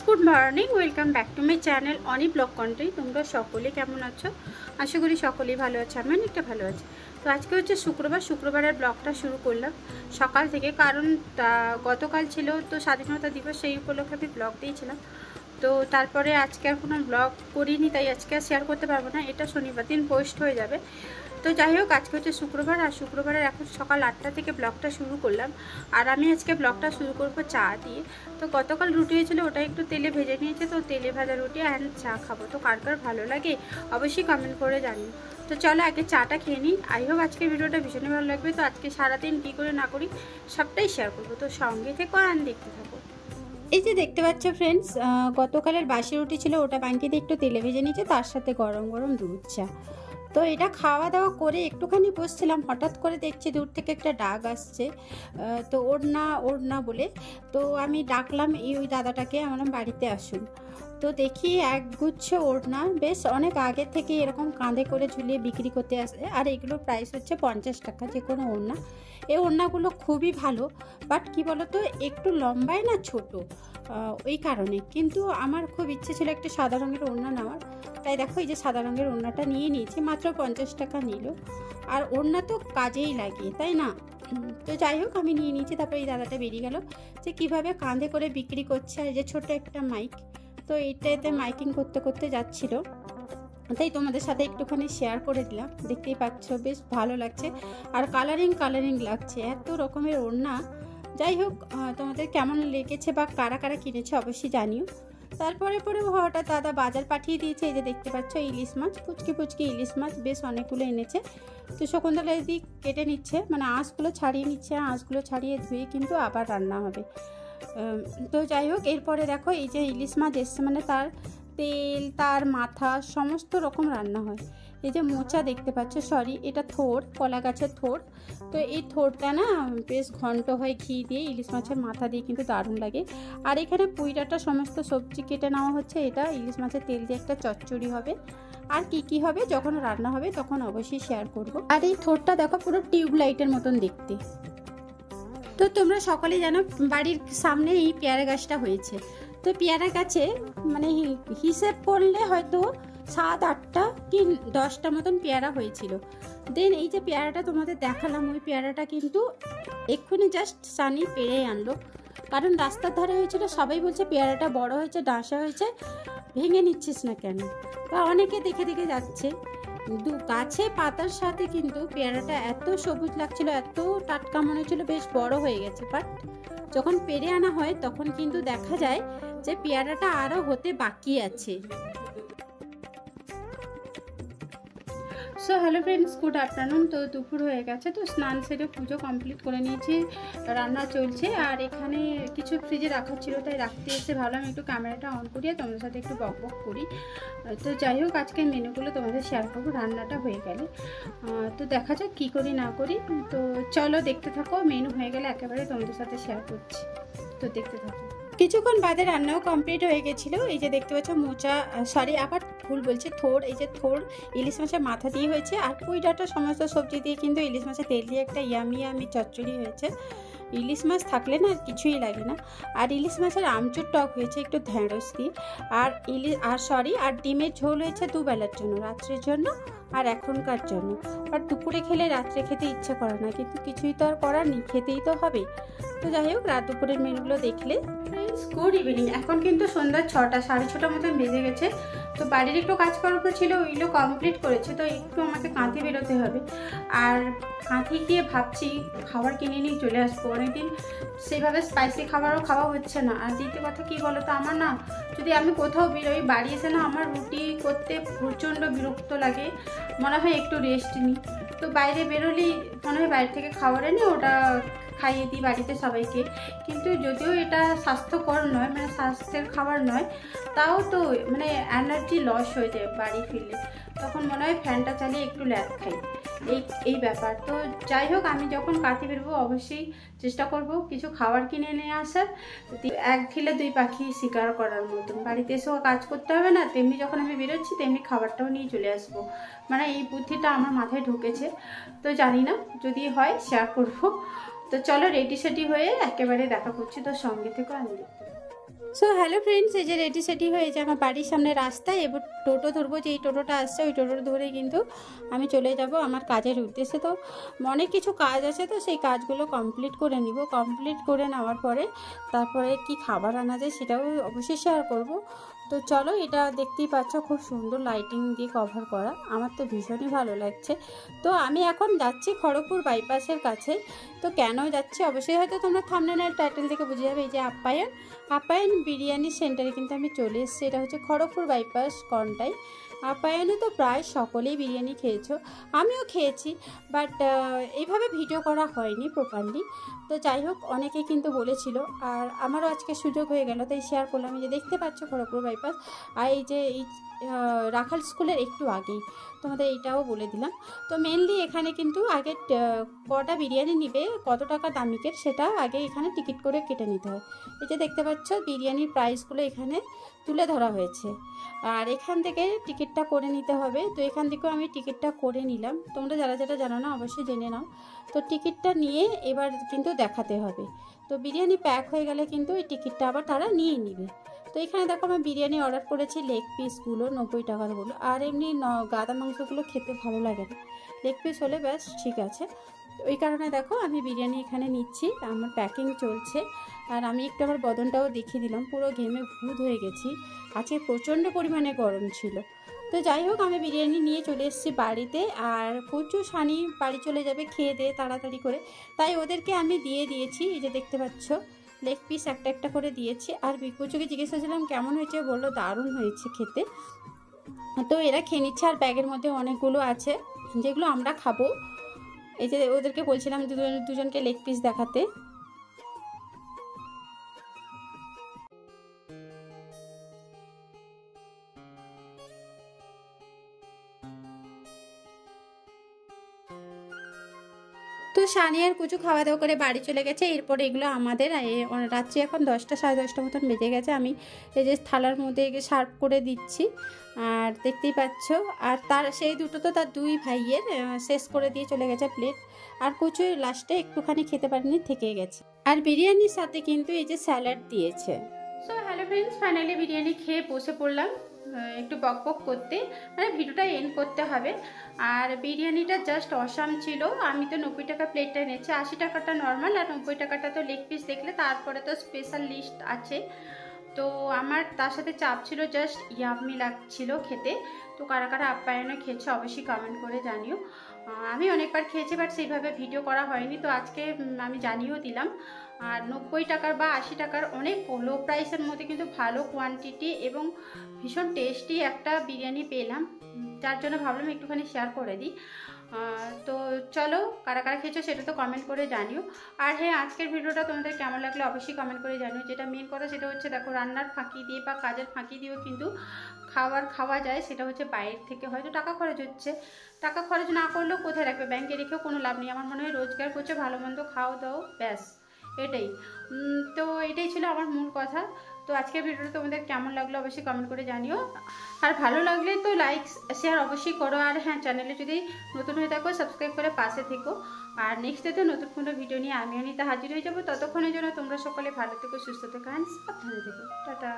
Good morning, welcome back to my channel Oni blog content. তোমরা সকলে কেমন আছো? আশা করি সকলেই ভালো আছে, আমি অনেকটা ভালো আছি। তো আজকে হচ্ছে শুক্রবারের ব্লগটা শুরু করলাম সকাল থেকে, কারণ গতকাল ছিল তো স্বাধীনতা দিবস, সেই উপলক্ষে আমি ব্লগ দিয়েছিলাম। তো তারপরে আজকে আর কোনো ব্লগ করিনি, তাই আজকে আর শেয়ার করতে পারবো না, এটা শনিবার দিন পোস্ট হয়ে যাবে। তো যাই হোক, আজকে হচ্ছে শুক্রবার, আর শুক্রবারের এখন সকাল 8টা থেকে ব্লগটা শুরু করলাম। আর আমি আজকে ব্লগটা শুরু করব চা দিয়ে। তো গতকাল রুটি হয়েছিল, ওটা একটু তেলে ভেজে নিয়েছে, তো তেলে ভাজা রুটি অ্যান্ড চা খাবো। তো কার কার ভালো লাগে অবশ্যই কমেন্ট করে জানিও। তো চলো আগে চাটা খেয়ে নিই। আই হোপ আজকের ভিডিওটা ভীষণই ভালো লাগবে। তো আজকে সারাদিন কী করে না করি সবটাই শেয়ার করবো, তো সঙ্গে থেকে আর দেখতে থাকো। এই যে দেখতে পাচ্ছ ফ্রেন্ডস, গতকালের বাসি রুটি ছিল, ওটা বাঙ্কিতে একটু তেলে ভেজে নিয়েছে, তার সাথে গরম গরম দুধ চা। তো এটা খাওয়া দাওয়া করে একটুখানি বসছিলাম, হঠাৎ করে দেখছি দূর থেকে একটা ডাক আসছে। তো ওর না বলে তো আমি ডাকলাম ওই দাদাটাকে, আমার বাড়িতে আসুন। তো দেখি একগুচ্ছ ওড়না, বেশ অনেক আগে থেকে এরকম কাঁধে করে ঝুলিয়ে বিক্রি করতে আসে, আর এগুলোর প্রাইস হচ্ছে 50 টাকা যে কোনো ওড়না। এই ওড়নাগুলো খুবই ভালো, বাট কি বলতো একটু লম্বায় না ছোট, ওই কারণে। কিন্তু আমার খুব ইচ্ছে ছিল একটা সাদা রঙের ওড়না নেওয়ার, তাই দেখো এই যে সাদা রঙের ওড়নাটা নিয়ে নিয়েছি, মাত্র 50 টাকা নিল। আর ওড়না তো কাজেই লাগে, তাই না? তো যাই হোক আমি নিয়ে নিয়েছি। তারপরে এই দাদাটা বেরিয়ে গেল যে কীভাবে কাঁধে করে বিক্রি করছে, আর যে ছোট একটা মাইক, তো এইটাতে মাইকিং করতে করতে যাচ্ছিল, তাই তোমাদের সাথে একটুখানি শেয়ার করে দিলাম। দেখতেই পাচ্ছ বেশ ভালো লাগছে, আর কালারিং লাগছে, এত রকমের ওড়না। যাই হোক, তোমাদের কেমন লেগেছে বা কারা কারা কিনেছে অবশ্যই জানিও। তারপরে হঠাৎ দাদা বাজার পাঠিয়ে দিয়েছে। এই যে দেখতে পাচ্ছ ইলিশ মাছ, পুচকি ইলিশ মাছ বেশ অনেকগুলো এনেছে। তো শকুন্তলা দিদি কেটে নিচ্ছে, মানে আঁশগুলো ছাড়িয়ে নিচ্ছে, আঁশগুলো ছাড়িয়ে ধুয়ে কিন্তু আবার রান্না হবে। তো যাই হোক, এরপরে দেখো এই যে ইলিশ মাছ এসছে, মানে তার তেল, তার মাথা, সমস্ত রকম রান্না হয়। এই যে মোচা দেখতে পাচ্ছ, সরি এটা থোড়, কলা গাছের থোড়। তো এই থোড়টা না বেশ ঘন্ট হয় ঘি দিয়ে, ইলিশ মাছের মাথা দিয়ে কিন্তু দারুণ লাগে। আর এখানে পুঁইডাঁটা সমস্ত সবজি কেটে নেওয়া হচ্ছে, এটা ইলিশ মাছের তেল দিয়ে একটা চচ্চড়ি হবে। আর কি হবে যখন রান্না হবে তখন অবশ্যই শেয়ার করব। আর এই থোড়টা দেখো পুরো টিউবলাইটের মতন দেখতে। তো তোমরা সকলেই জানো বাড়ির সামনে এই পেয়ারা গাছটা হয়েছে। তো পেয়ারা গাছে মানে হিসেব করলে হয়তো 7-8টা কি 10টা মতন পেয়ারা হয়েছিল। দেন এই যে পেয়ারাটা তোমাদের দেখালাম, ওই পেয়ারাটা কিন্তু এক্ষুনি জাস্ট সানি পেরে আনলো, কারণ রাস্তার ধারে হয়েছিল। সবাই বলছে পেয়ারাটা বড় হয়েছে, ডাঁসা হয়েছে, ভেঙে নিচ্ছিস না কেন? বা অনেকে দেখে যাচ্ছে। গাছে পাতার সাথে কিন্তু পেয়ারাটা এত সবুজ লাগছিল, এত টাটকা মনে হচ্ছিল বেশ বড় হয়ে গেছে। বাট যখন পেরে আনা হয় তখন কিন্তু দেখা যায় যে পেয়ারাটা আরো হতে বাকি আছে। So hello friends, good afternoon. তো দুপুর হয়ে গেছে, তো স্নান সেরে পুজো কমপ্লিট করে নিয়েছি, রান্না চলছে। আর এখানে কিছু ফ্রিজে রাখার ছিল, তাই রাখতে এসে ভাবলাম একটু ক্যামেরাটা অন করি আর তোমাদের সাথে একটু বক করি। তো যাই হোক, আজকের মেনুগুলো তোমাদের শেয়ার করবো রান্নাটা হয়ে গেলে। তো দেখা যাক কী করি না করি। তো চলো দেখতে থাকো, মেনু হয়ে গেলে একেবারে তোমাদের সাথে শেয়ার করছি, তো দেখতে থাকো। কিছুক্ষণ বাদে রান্নাও কমপ্লিট হয়ে গেছিলো। এই যে দেখতে পাচ্ছ মোচা, সরি আবার ভুল বলছে, থোড়, এই যে থোড় ইলিশ মাছের মাথা দিয়ে হয়েছে। আর পুঁইডাঁটা সমস্ত সবজি দিয়ে কিন্তু ইলিশ মাছের তেল দিয়ে একটা ইয়ামি চচ্চড়ি হয়েছে। ইলিশ মাছ থাকলে না কিছুই লাগে না। আর ইলিশ মাছের আমচুর টক হয়েছে একটু ঢেঁড়স দিয়ে। আর ডিমের ঝোল হয়েছে দুবেলার জন্য, রাত্রের জন্য আর এখনকার জন্য। আর দুপুরে খেলে রাত্রে খেতে ইচ্ছে করে না, কিন্তু কিছুই তো আর করার নেই, খেতেই তো হবে। তো যাই হোক, রাত দুপুরের মেনুগুলো দেখলে। গুড ইভিনিং, এখন কিন্তু সন্ধ্যা 6টা, 6:30 মতন বেজে গেছে। তো বাড়ির একটু কাজ করার ছিল, ওইগুলো কমপ্লিট করেছে। তো একটু আমাকে কাঁথি বেরোতে হবে, আর কাঁথি গিয়ে ভাবছি খাবার কিনে নিয়ে চলে আসবো। অনেকদিন সেভাবে স্পাইসি খাবারও খাওয়া হচ্ছে না। আর দ্বিতীয় কথা কী বলো তো, আমার না যদি আমি কোথাও বেরোই, বাড়ি এসে না আমার রুটি করতে প্রচণ্ড বিরক্ত লাগে, মনে হয় একটু রেস্ট নিই। তো বাইরে বেরোলেই মনে হয় বাইরে থেকে খাবার এনে ওটা খাইয়ে দিই বাড়িতে সবাইকে। কিন্তু যদিও এটা স্বাস্থ্যকর নয়, মানে স্বাস্থ্যের খাবার নয়, তাও তো মানে এনার্জি লস হয়ে যায় বাড়ি ফিরলে। তখন মনে হয় ফ্যানটা চালিয়ে একটু ল্যাদ খাই, এই ব্যাপার। তো যাই হোক, আমি যখন কাঁথি বেরোবো অবশ্যই চেষ্টা করব কিছু খাবার কিনে নিয়ে আসার, এক ঢিলে দুই পাখি শিকার করার মতন। বাড়িতে এসেও কাজ করতে হবে না, তেমনি যখন আমি বেরোচ্ছি তেমনি খাবারটাও নিয়ে চলে আসবো। মানে এই বুদ্ধিটা আমার মাথায় ঢুকেছে। তো জানি না, যদি হয় শেয়ার করব। তো চলো রেডি সেডি হয়ে একেবারে দেখা করছি, তো সঙ্গে থেকে আমি দেখতে। সো হ্যালো ফ্রেন্ডস, এই যে রেডি সেটি হয়েছে আমার বাড়ির সামনে রাস্তায়। এবার টোটো ধরবো, যে এই টোটোটা আসছে ওই টোটোটা ধরে কিন্তু আমি চলে যাব আমার কাজের উদ্দেশ্যে। তো অনেক কিছু কাজ আছে, তো সেই কাজগুলো কমপ্লিট করে নিব। কমপ্লিট করে নেওয়ার পরে তারপরে কি খাবার আনা যায় সেটাও অবশ্যই শেয়ার করব। তো চলো, এটা দেখতেই পাচ্ছ খুব সুন্দর লাইটিং দিয়ে কভার করা, আমার তো ভীষণই ভালো লাগছে। তো আমি এখন যাচ্ছি খড়গপুর বাইপাসের কাছে। তো কেন যাচ্ছি অবশ্যই হয়তো তোমরা থাম্বনেল টাইটেল থেকে বুঝে যাবে। এই যে আপ্যায়ন বিরিয়ানি সেন্টারে কিন্তু আমি চলে এসেছি। এটা হচ্ছে খড়গপুর বাইপাস কনটাই। আপ্যায়নে তো প্রায় সকলেই বিরিয়ানি খেয়েছো, আমিও খেয়েছি, বাট এইভাবে ভিডিও করা হয়নি প্রপারলি। তো যাই হোক, অনেকে কিন্তু বলেছিল, আর আমারও আজকে সুযোগ হয়ে গেল, তাই শেয়ার করলাম। এই যে দেখতে পাচ্ছ খড়গপুর বাইপাস, আর এই যে এই রাখাল স্কুলের একটু আগেই তোমাদের এইটাও বলে দিলাম। তো মেনলি এখানে কিন্তু আগে কটা বিরিয়ানি নিবে, কত টাকা দামিকের, সেটা আগে এখানে টিকিট করে কেটে নিতে হয়। এই যে দেখতে পাচ্ছ বিরিয়ানির প্রাইসগুলো এখানে তুলে ধরা হয়েছে, আর এখান থেকে টিকিটটা করে নিতে হবে। তো এখান থেকেও আমি টিকিটটা করে নিলাম, তোমরা যারা যারা জানো না অবশ্যই জেনে নাও। তো টিকিটটা নিয়ে এবার কিন্তু দেখাতে হবে। তো বিরিয়ানি প্যাক হয়ে গেলে কিন্তু এই টিকিটটা আবার তারা নিয়ে নিবে। তো এখানে দেখো আমি বিরিয়ানি অর্ডার করেছি, লেগ পিসগুলো 90 টাকারগুলো, আর এমনি গাদা মাংসগুলো খেতে ভালো লাগে না, লেগ পিস হলে ব্যাস ঠিক আছে। ওই কারণে দেখো আমি বিরিয়ানি এখানে নিচ্ছি, আমার প্যাকিং চলছে। আর আমি একটু আমার বদনটাও দেখিয়ে দিলাম, পুরো ঘেমে ভূত হয়ে গেছি, আজকে প্রচণ্ড পরিমাণে গরম ছিল। তো যাই হোক, আমি বিরিয়ানি নিয়ে চলে এসেছি বাড়িতে, আর প্রচুর সানি বাড়ি চলে যাবে খেয়ে দিয়ে তাড়াতাড়ি করে, তাই ওদেরকে আমি দিয়ে দিয়েছি। এই যে দেখতে পাচ্ছ লেগ পিস একটা একটা করে দিয়েছি। আর বিকুচুকে জিজ্ঞেস করেছিলাম কেমন হয়েছে, বললো দারুণ হয়েছে খেতে। তো এরা খেয়ে নিচ্ছে, আর ব্যাগের মধ্যে অনেকগুলো আছে যেগুলো আমরা খাবো। এই যে ওদেরকে বলছিলাম দুজনকে লেগ পিস দেখাতে। তো সানিয়ার কুচু খাওয়া দাওয়া করে বাড়ি চলে গেছে। এরপর এগুলো আমাদের, রাত্রি এখন 10টা সাড়ে 10টা মতন বেজে গেছে। আমি এই যে থালার মধ্যে সার্ভ করে দিচ্ছি, আর দেখতেই পাচ্ছ। আর তার সেই দুটো তো তার দুই ভাইয়ের শেষ করে দিয়ে চলে গেছে প্লেট, আর কুচু লাস্টে একটুখানি খেতে পারেনি, থেকে গেছে। আর বিরিয়ানির সাথে কিন্তু এই যে স্যালাড দিয়েছে। So hello friends, finally biryani খেয়ে বসে পড়লাম একটু বক বক করতে, মানে ভিডিওটা এন্ড করতে হবে। আর বিরিয়ানিটা জাস্ট অসাম ছিল। আমি তো 90 টাকা প্লেটটা এনেছি, 80 টাকাটা নর্মাল, আর 90 টাকাটা তো লেগ পিস দেখলে, তারপরে তো স্পেশাল লিস্ট আছে। তো আমার তার সাথে চাপ ছিল, জাস্ট ইয়াম্মি লাগছিল খেতে। তো কারা কারা আপ্যায়নে খেয়েছে অবশ্যই কমেন্ট করে জানিও। আমি অনেকবার খেয়েছি, বাট সেইভাবে ভিডিও করা হয়নি, তো আজকে আমি জানিয়েও দিলাম। আর 90 টাকার বা 80 টাকার অনেক লো প্রাইসের মধ্যে কিন্তু ভালো কোয়ান্টিটি এবং ভীষণ টেস্টি একটা বিরিয়ানি পেলাম, যার জন্য ভাবলাম একটুখানি শেয়ার করে দিই। তো চলো, কারা কারা খেয়েছো সেটা তো কমেন্ট করে জানিও। আর হ্যাঁ, আজকের ভিডিওটা তোমাদের কেমন লাগলো অবশ্যই কমেন্ট করে জানিও। যেটা মেন কথা সেটা হচ্ছে, দেখো রান্নার ফাঁকি দিয়ে বা কাজের ফাঁকি দিয়েও কিন্তু খাওয়া যায়, সেটা হচ্ছে বাইরের থেকে হয়তো টাকা খরচ হচ্ছে। টাকা খরচ না করলেও কোথায় রাখবে, ব্যাংকে রেখেও কোনো লাভ নেই। আমার মনে হয় রোজগার করছে, ভালো মন্দ খাও দাও, ব্যাস এটাই। তো এটাই ছিল আমার মূল কথা। তো আজকের ভিডিওটা তোমাদের কেমন লাগলো অবশ্যই কমেন্ট করে জানিও। আর ভালো লাগলে তো লাইক শেয়ার অবশ্যই করো। আর হ্যাঁ, চ্যানেলে যদি নতুন হয়ে থাকো সাবস্ক্রাইব করে পাশে থেকো। আর নেক্সট ডেতে নতুন কোনো ভিডিও নিয়ে আমি অনিতা হাজির হয়ে যাবো। ততক্ষণের জন্য তোমরা সকলে ভালো থেকো, সুস্থ থেকো, সাবধানে থেকো। টাটা।